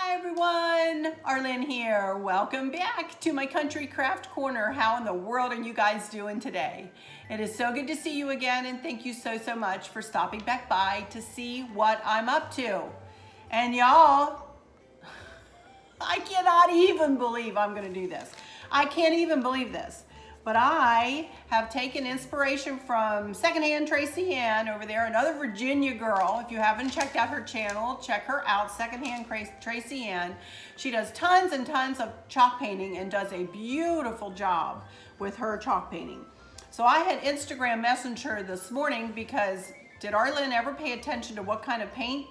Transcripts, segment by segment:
Hi everyone, Arlynn here. Welcome back to my Country Craft Corner. How in the world are you guys doing today? It is so good to see you again, and thank you so much for stopping back by to see what I'm up to. And y'all, I cannot even believe I'm gonna do this. I can't even believe this. But I have taken inspiration from Secondhand Tracy Ann over there, another Virginia girl. If you haven't checked out her channel, check her out, Secondhand Tracy Ann. She does tons and tons of chalk painting and does a beautiful job with her chalk painting. So I had Instagram Messenger this morning because did Arlynn ever pay attention to what kind of paint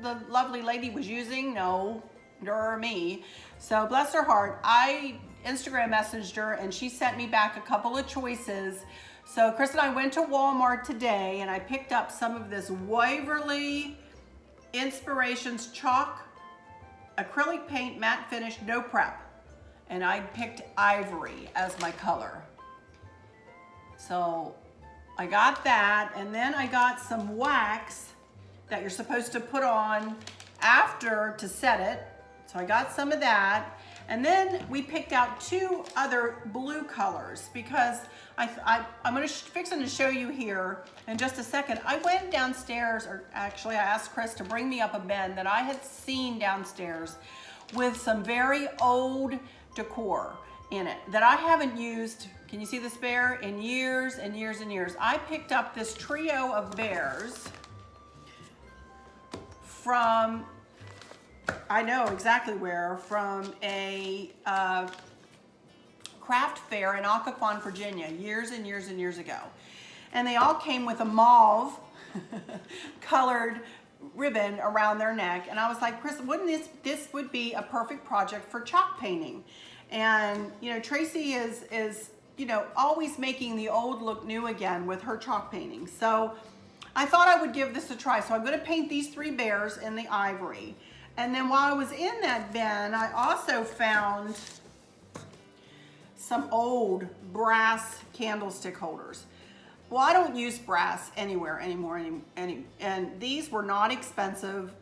the lovely lady was using? No, nor me. So bless her heart, I Instagram messaged her and she sent me back a couple of choices. So Chris and I went to Walmart today and I picked up some of this Waverly Inspirations chalk acrylic paint matte finish no prep, and I picked ivory as my color. So I got that, and then I got some wax that you're supposed to put on after to set it. So I got some of that. And then we picked out two other blue colors because I'm fixing to show you here in just a second. I went downstairs, or actually I asked Chris to bring me up a bin that I had seen downstairs with some very old decor in it that I haven't used, can you see this Behr, in years and years and years. I picked up this trio of Behrs from, I know exactly where, from a craft fair in Occoquan, Virginia, years and years and years ago. And they all came with a mauve colored ribbon around their neck. And I was like, Chris, wouldn't this would be a perfect project for chalk painting? And you know, Tracy is you know, always making the old look new again with her chalk painting. So I thought I would give this a try. So I'm going to paint these three Behrs in the ivory. And then while I was in that bin, I also found some old brass candlestick holders. Well, I don't use brass anywhere anymore, and these were not expensive.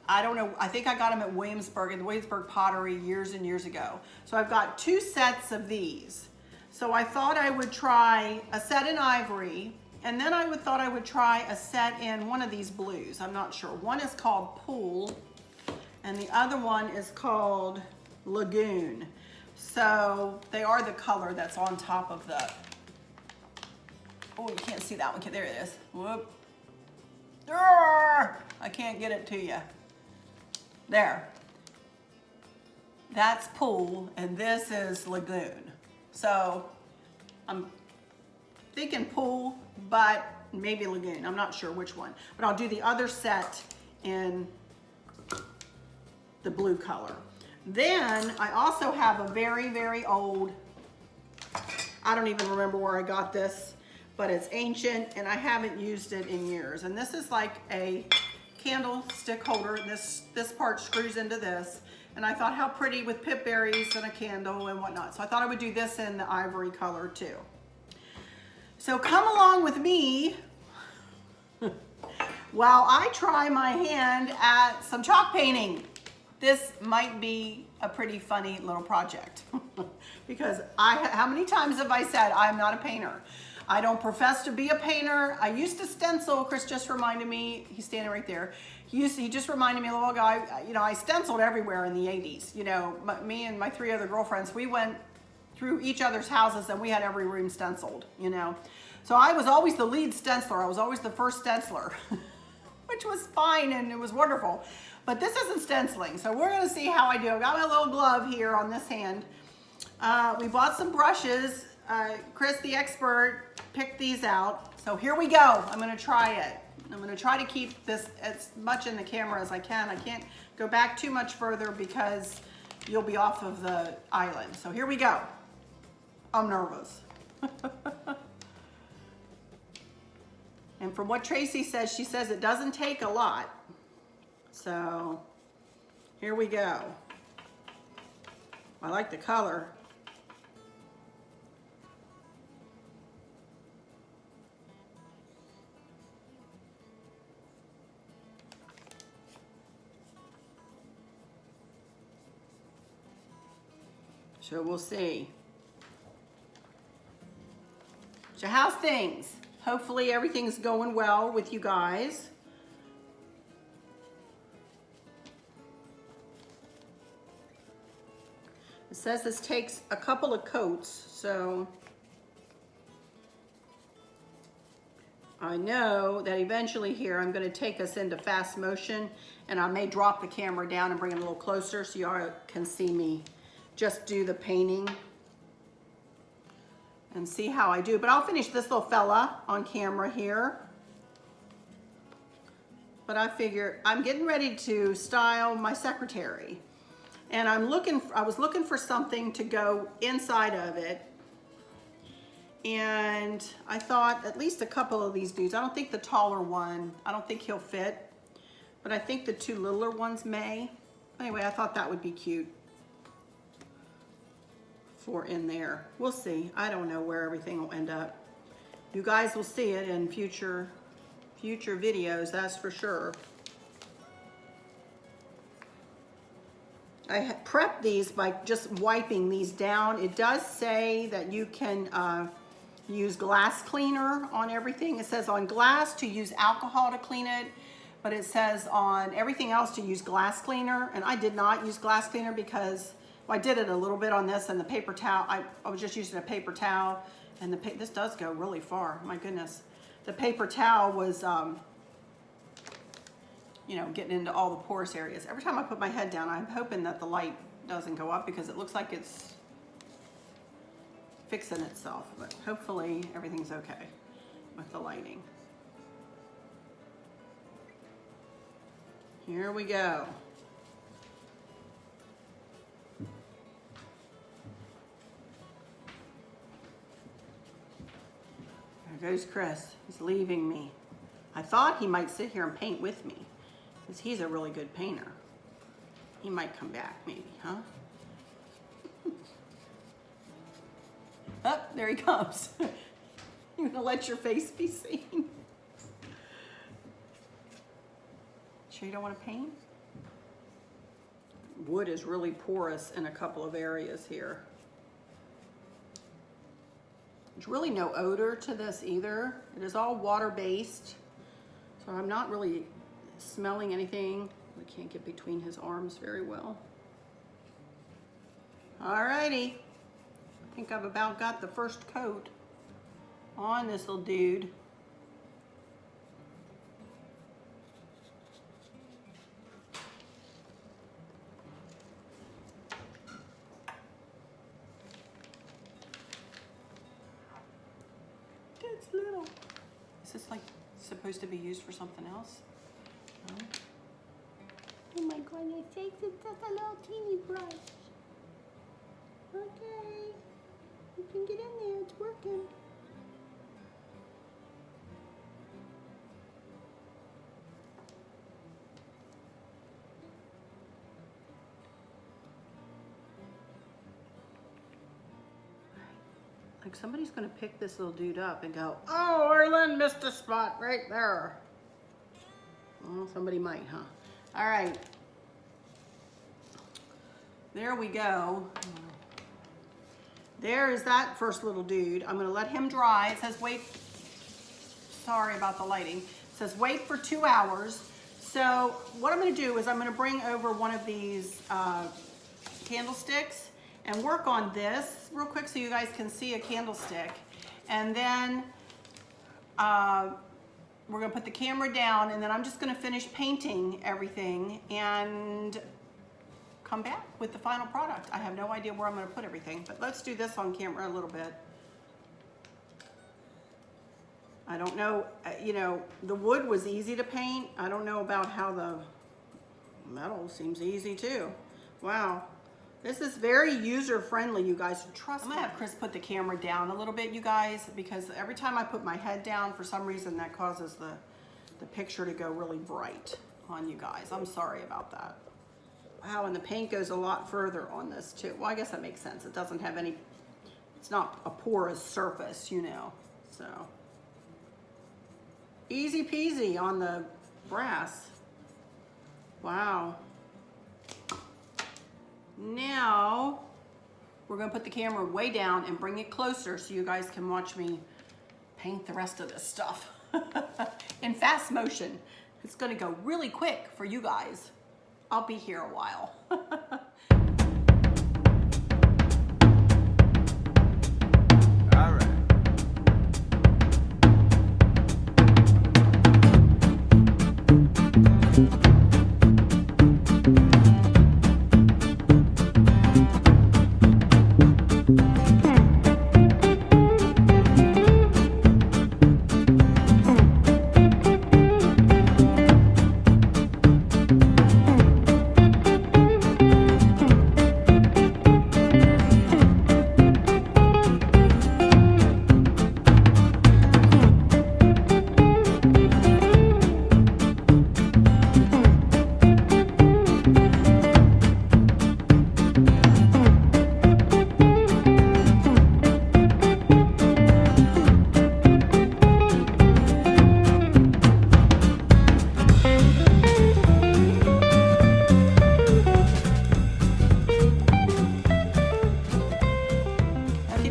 I don't know, I think I got them at Williamsburg, at the Williamsburg Pottery years and years ago. So I've got two sets of these. So I thought I would try a set in ivory, and then thought I would try a set in one of these blues. I'm not sure. One is called Pool, and the other one is called Lagoon. So they are the color that's on top of the, oh, you can't see that one. There it is. Whoop. I can't get it to you. There. That's Pool, and this is Lagoon. So I'm thinking Pool, but maybe Lagoon. I'm not sure which one. But I'll do the other set in the blue color. Then I also have a very, very old, I don't even remember where I got this, but it's ancient and I haven't used it in years. And this is like a candlestick holder. This part screws into this. And I thought how pretty with pip berries and a candle and whatnot. So I thought I would do this in the ivory color too. So come along with me while I try my hand at some chalk painting. This might be a pretty funny little project because how many times have I said I'm not a painter? I don't profess to be a painter. I used to stencil. Chris just reminded me, he's standing right there. He just reminded me, a little guy, you know, I stenciled everywhere in the 80s. You know, me and my three other girlfriends, we went through each other's houses and we had every room stenciled, you know. So I was always the lead stenciler. I was always the first stenciler, which was fine and it was wonderful. But this isn't stenciling, so we're gonna see how I do. I've got my little glove here on this hand. We bought some brushes. Chris, the expert, picked these out. So here we go. I'm gonna try it. I'm gonna try to keep this as much in the camera as I can. I can't go back too much further because you'll be off of the island. So here we go. I'm nervous. And from what Tracy says, she says it doesn't take a lot. So here we go. I like the color. So we'll see. So how's things? Hopefully everything's going well with you guys. It says this takes a couple of coats, so I know that eventually here I'm going to take us into fast motion, and I may drop the camera down and bring it a little closer so y'all can see me just do the painting and see how I do. But I'll finish this little fella on camera here. But I figure I'm getting ready to style my secretary. And I was looking for something to go inside of it. And I thought at least a couple of these dudes. I don't think the taller one, I don't think he'll fit. But I think the two littler ones may. Anyway, I thought that would be cute for in there. We'll see. I don't know where everything will end up. You guys will see it in future videos, that's for sure. I prepped these by just wiping these down. It does say that you can use glass cleaner on everything. It says on glass to use alcohol to clean it, but it says on everything else to use glass cleaner. And I did not use glass cleaner because, well, I did it a little bit on this and the paper towel. I was just using a paper towel, and this does go really far, my goodness. The paper towel was, you know, getting into all the porous areas. Every time I put my head down, I'm hoping that the light doesn't go up because it looks like it's fixing itself, but hopefully everything's okay with the lighting. Here we go. There goes Chris. He's leaving me. I thought he might sit here and paint with me because he's a really good painter. He might come back maybe, huh? Oh, there he comes. You're gonna let your face be seen? Sure you don't want to paint? Wood is really porous in a couple of areas here. There's really no odor to this either. It is all water-based, so I'm not really smelling anything. I can't get between his arms very well. Alrighty. I think I've about got the first coat on this little dude. It's little. Is this like supposed to be used for something else? No? Oh my goodness, it's just a little teeny brush. Okay, you can get in there, it's working. Like somebody's gonna pick this little dude up and go, oh, Arlynn missed a spot right there. Well, somebody might, huh? All right. There we go. There is that first little dude. I'm gonna let him dry. It says wait, sorry about the lighting. It says wait for 2 hours. So what I'm gonna do is I'm gonna bring over one of these candlesticks and work on this real quick so you guys can see a candlestick. And then we're gonna put the camera down, and then I'm just gonna finish painting everything and come back with the final product. I have no idea where I'm gonna put everything, but let's do this on camera a little bit. I don't know, you know, the wood was easy to paint. I don't know about how the metal seems easy too. Wow. This is very user-friendly, you guys. Trust me. I'm gonna have Chris put the camera down a little bit, you guys, because every time I put my head down, for some reason that causes the picture to go really bright on you guys. I'm sorry about that. Wow, and the paint goes a lot further on this too. Well, I guess that makes sense. It doesn't have any, it's not a porous surface, you know, so. Easy peasy on the brass. Wow. Now, we're gonna put the camera way down and bring it closer so you guys can watch me paint the rest of this stuff in fast motion. It's gonna go really quick for you guys. I'll be here a while. All right.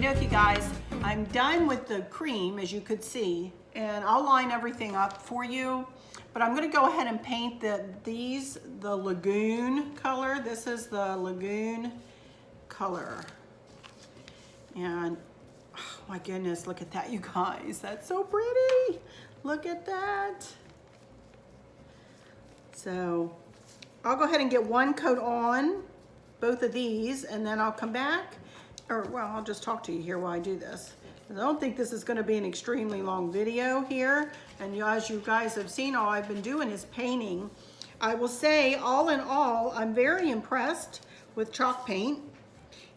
Okie guys, I'm done with the cream, as you could see, and I'll line everything up for you, but I'm gonna go ahead and paint the Lagoon color. This is the Lagoon color. And oh my goodness, look at that, you guys. That's so pretty. Look at that. So I'll go ahead and get one coat on both of these, and then I'll come back. Or, well, I'll just talk to you here while I do this. I don't think this is gonna be an extremely long video here. And as you guys have seen, all I've been doing is painting. I will say, all in all, I'm very impressed with chalk paint.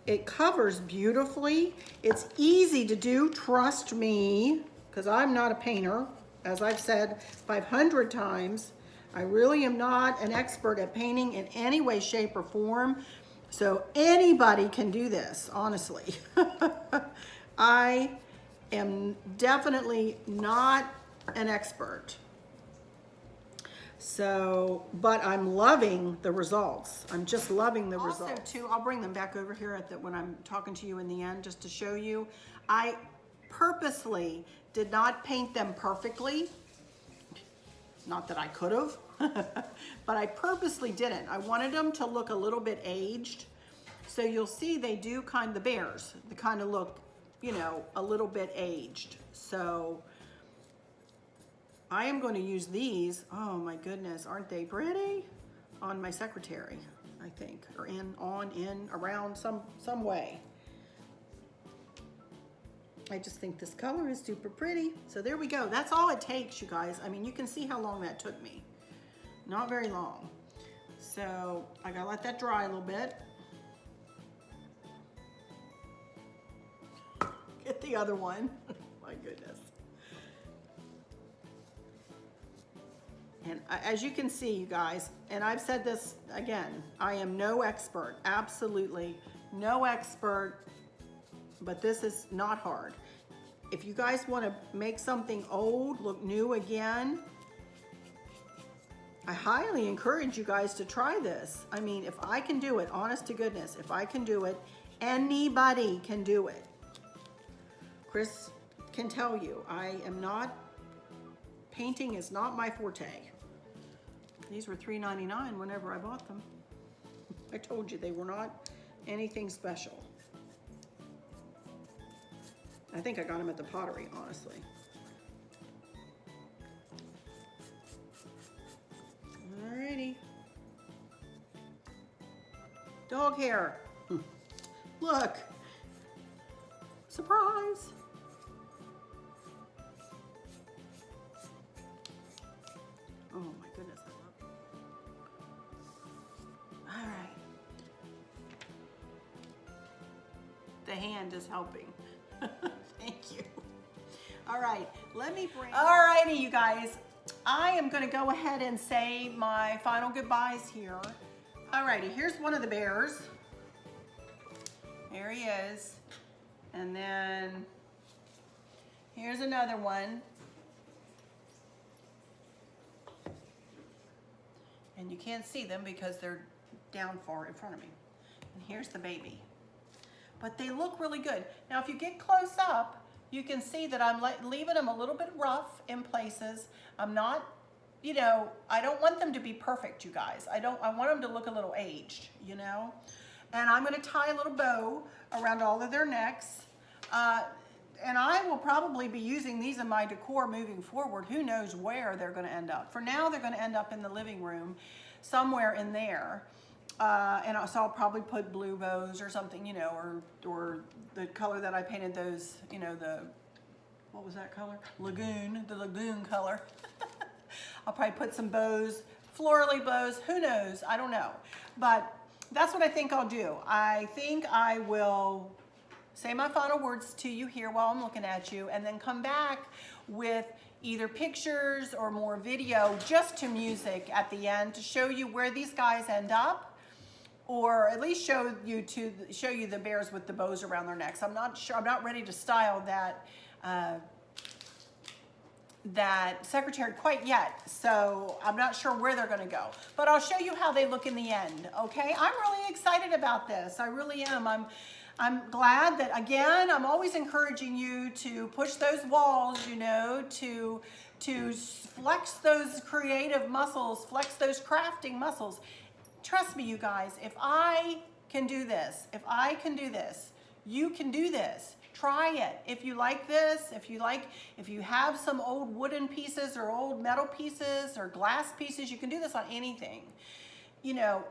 It covers beautifully. It's easy to do, trust me, because I'm not a painter. As I've said 500 times, I really am not an expert at painting in any way, shape, or form. So anybody can do this, honestly. I am definitely not an expert. So, but I'm loving the results. I'm just loving the results. Also too, I'll bring them back over here when I'm talking to you in the end, just to show you. I purposely did not paint them perfectly. Not that I could have, but I purposely didn't. I wanted them to look a little bit aged. So you'll see they do the Behrs, they kind of look, you know, a little bit aged. So I am going to use these. Oh my goodness, aren't they pretty? On my secretary, I think, or in, around, some way. I just think this color is super pretty. So there we go. That's all it takes, you guys. I mean, you can see how long that took me. Not very long. So I gotta let that dry a little bit. Get the other one. My goodness. And as you can see, you guys, and I've said this again, I am no expert, absolutely no expert. But this is not hard. If you guys want to make something old look new again, I highly encourage you guys to try this. I mean, if I can do it, honest to goodness, if I can do it, anybody can do it. Chris can tell you, painting is not my forte. These were $3.99 whenever I bought them. I told you they were not anything special. I think I got them at the pottery, honestly. Alrighty. Dog hair. Look. Surprise. Oh my goodness, I love it. All right. The hand is helping. Thank you. All right, let me bring. Alrighty, you guys. I am going to go ahead and say my final goodbyes here. Alrighty, here's one of the Behrs. There he is. And then here's another one. And you can't see them because they're down far in front of me. And here's the baby. but they look really good. Now, if you get close up, you can see that I'm leaving them a little bit rough in places. I'm not, you know, I don't want them to be perfect, you guys. I want them to look a little aged, you know? And I'm gonna tie a little bow around all of their necks. And I will probably be using these in my decor moving forward. Who knows where they're gonna end up. For now, they're gonna end up in the living room, somewhere in there. So I'll probably put blue bows or something, you know, or the color that I painted those, you know, what was that color? The lagoon color. I'll probably put some bows, florally bows, who knows, I don't know. But that's what I think I'll do. I think I will say my final words to you here while I'm looking at you, and then come back with either pictures or more video just to music at the end to show you where these guys end up, or at least show you the bears with the bows around their necks. I'm not sure, I'm not ready to style that secretary quite yet, so I'm not sure where they're gonna go, but I'll show you how they look in the end, okay? I'm really excited about this, I really am. I'm glad that, again, I'm always encouraging you to push those walls, you know, to flex those creative muscles, flex those crafting muscles. Trust me, you guys, if I can do this, you can do this. Try it. If you like this, if you have some old wooden pieces or old metal pieces or glass pieces, you can do this on anything. You know,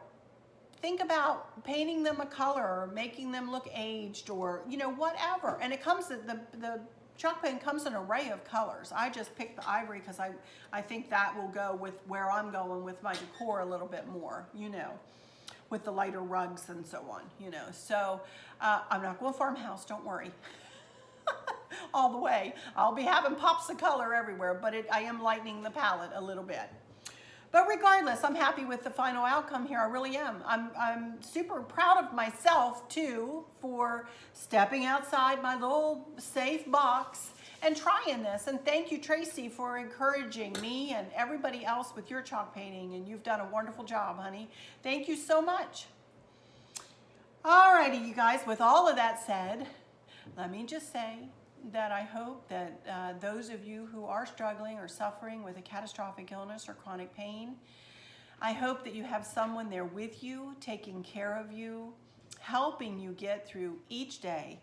think about painting them a color or making them look aged, or, you know, whatever. And it comes, the chalk paint comes in an array of colors. I just picked the ivory because I think that will go with where I'm going with my decor a little bit more, you know, with the lighter rugs and so on, you know. So I'm not going farmhouse, don't worry. All the way. I'll be having pops of color everywhere, but I am lightening the palette a little bit. But regardless, I'm happy with the final outcome here. I really am. I'm super proud of myself too for stepping outside my little safe box and trying this. And thank you, Tracy, for encouraging me and everybody else with your chalk painting. And you've done a wonderful job, honey. Thank you so much. Alrighty, you guys, with all of that said, let me just say that I hope that those of you who are struggling or suffering with a catastrophic illness or chronic pain, I hope that you have someone there with you, taking care of you, helping you get through each day,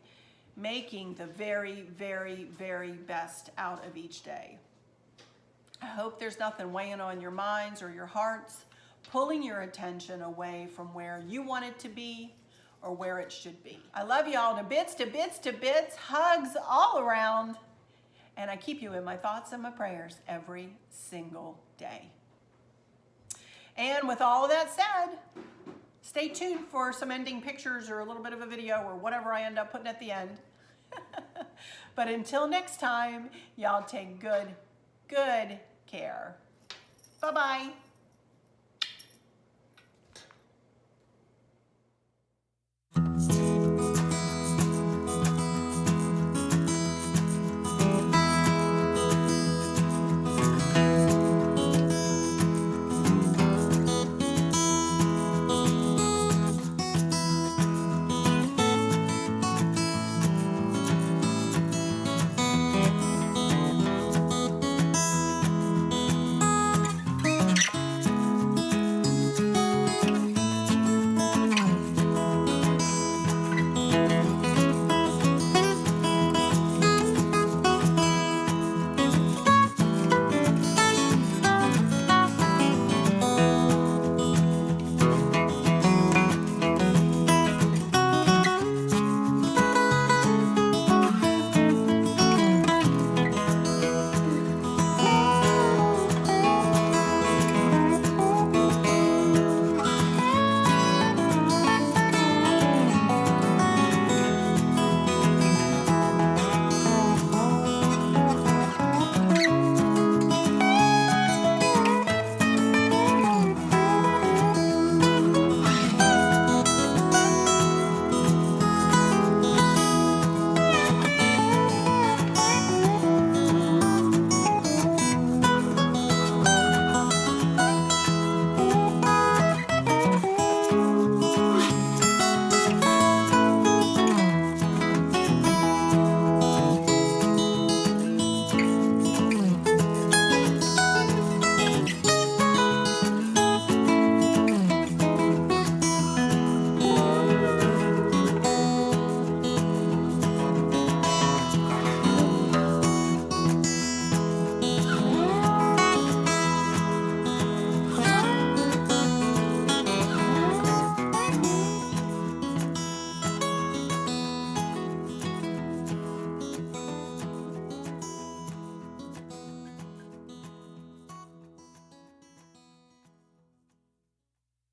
making the very, very, very best out of each day. I hope there's nothing weighing on your minds or your hearts, pulling your attention away from where you want it to be or where it should be. I love y'all to bits, to bits, to bits, hugs all around, and I keep you in my thoughts and my prayers every single day. And with all of that said, stay tuned for some ending pictures or a little bit of a video or whatever I end up putting at the end. But until next time, y'all take good care. Bye-bye.